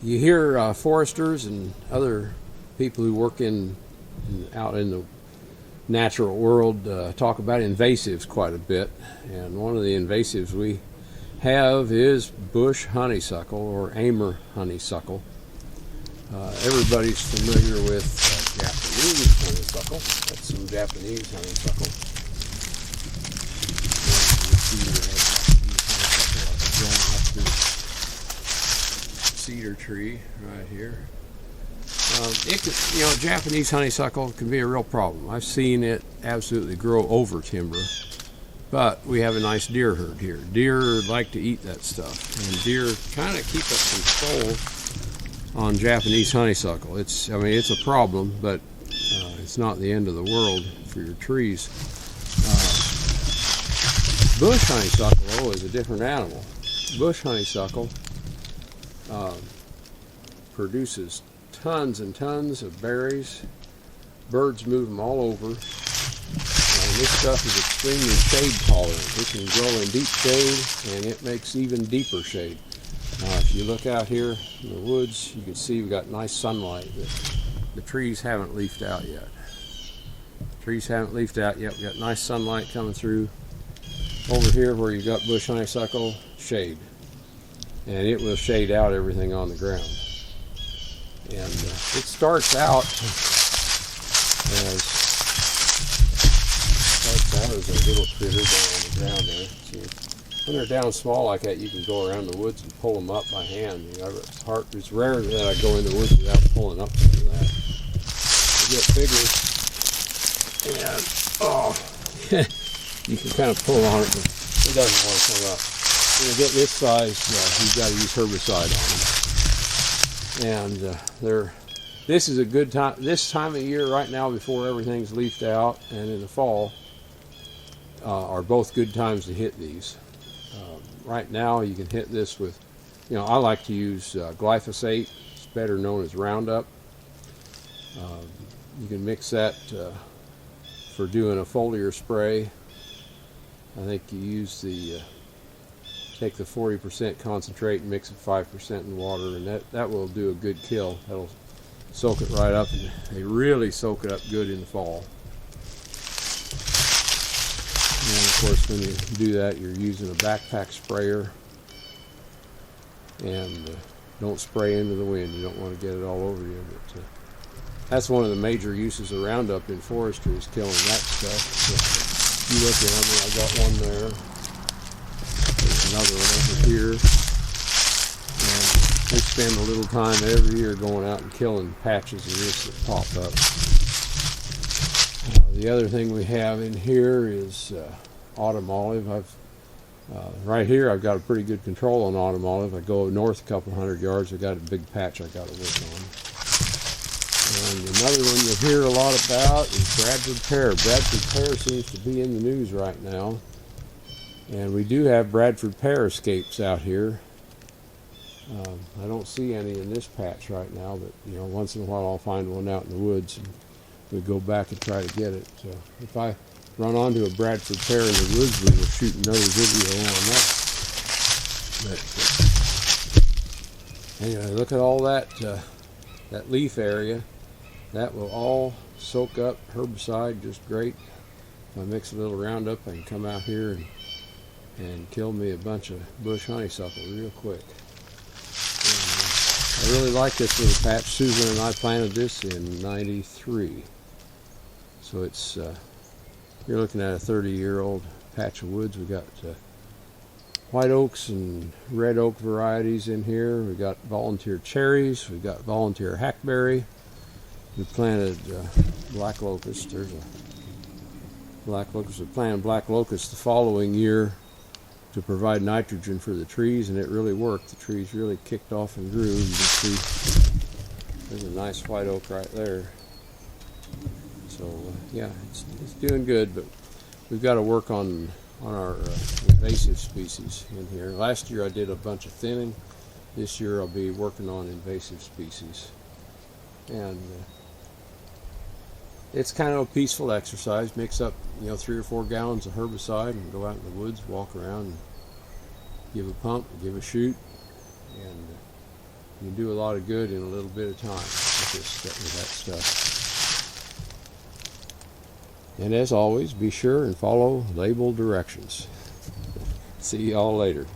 You hear foresters and other people who work out in the natural world talk about invasives quite a bit, and one of the invasives we have is bush honeysuckle or Amur honeysuckle. Everybody's familiar with Japanese honeysuckle. That's some Japanese honeysuckle. Cedar tree right here. Japanese honeysuckle can be a real problem. I've seen it absolutely grow over timber, but we have a nice deer herd here. Deer like to eat that stuff, and deer kind of keep up control on Japanese honeysuckle. It's a problem, but it's not the end of the world for your trees. Bush honeysuckle is a different animal. Bush honeysuckle produces tons and tons of berries. Birds move them all over. And this stuff is extremely shade tolerant. It can grow in deep shade, and it makes even deeper shade. If you look out here in the woods, you can see we've got nice sunlight. The trees haven't leafed out yet. We've got nice sunlight coming through. Over here where you've got bush honeysuckle, shade. And it will shade out everything on the ground. And it starts out as a little critter down on the ground there. See, when they're down small like that, you can go around the woods and pull them up by hand. It's rare that I go in the woods without pulling up some of that. They get bigger, and you can kind of pull on it, but it doesn't want to come up. When you get this size, you've got to use herbicide on them. And this is a good time. This time of year, right now, before everything's leafed out, and in the fall, are both good times to hit these. Right now, you can hit this with, I like to use glyphosate. It's better known as Roundup. You can mix that for doing a foliar spray. I think you use take the 40% concentrate and mix it 5% in water, and that will do a good kill. That'll soak it right up, and they really soak it up good in the fall. And of course, when you do that, you're using a backpack sprayer, and don't spray into the wind. You don't want to get it all over you. But that's one of the major uses of Roundup in forestry, is killing that stuff. So you look at them, I got one there. There's another one over here. And we spend a little time every year going out and killing patches of this that pop up. The other thing we have in here is autumn olive. Right here I've got a pretty good control on autumn olive. I go north a couple hundred yards, I've got a big patch I've got to work on. And another one you'll hear a lot about is Bradford pear. Bradford pear seems to be in the news right now. And we do have Bradford pear escapes out here. I don't see any in this patch right now, but once in a while I'll find one out in the woods, and we go back and try to get it. So if I run onto a Bradford pear in the woods, we will shoot another video on that. But anyway, look at all that leaf area. That will all soak up herbicide just great. If I mix a little Roundup, I can come out here and kill me a bunch of bush honeysuckle real quick. And, I really like this little patch. Susan and I planted this in '93. So it's you're looking at a 30-year-old patch of woods. We've got white oaks and red oak varieties in here. We've got volunteer cherries. We've got volunteer hackberry. We planted black locust. There's a black locust. We planted black locust the following year to provide nitrogen for the trees, and it really worked. The trees really kicked off and grew. You can see there's a nice white oak right there. So yeah, it's doing good, but we've got to work on our invasive species in here. Last year I did a bunch of thinning. This year I'll be working on invasive species, and it's kind of a peaceful exercise. Mix up 3 or 4 gallons of herbicide and go out in the woods, walk around, and give a pump, give a shoot, and You can do a lot of good in a little bit of time with that stuff. And as always, be sure and follow label directions. See y'all later.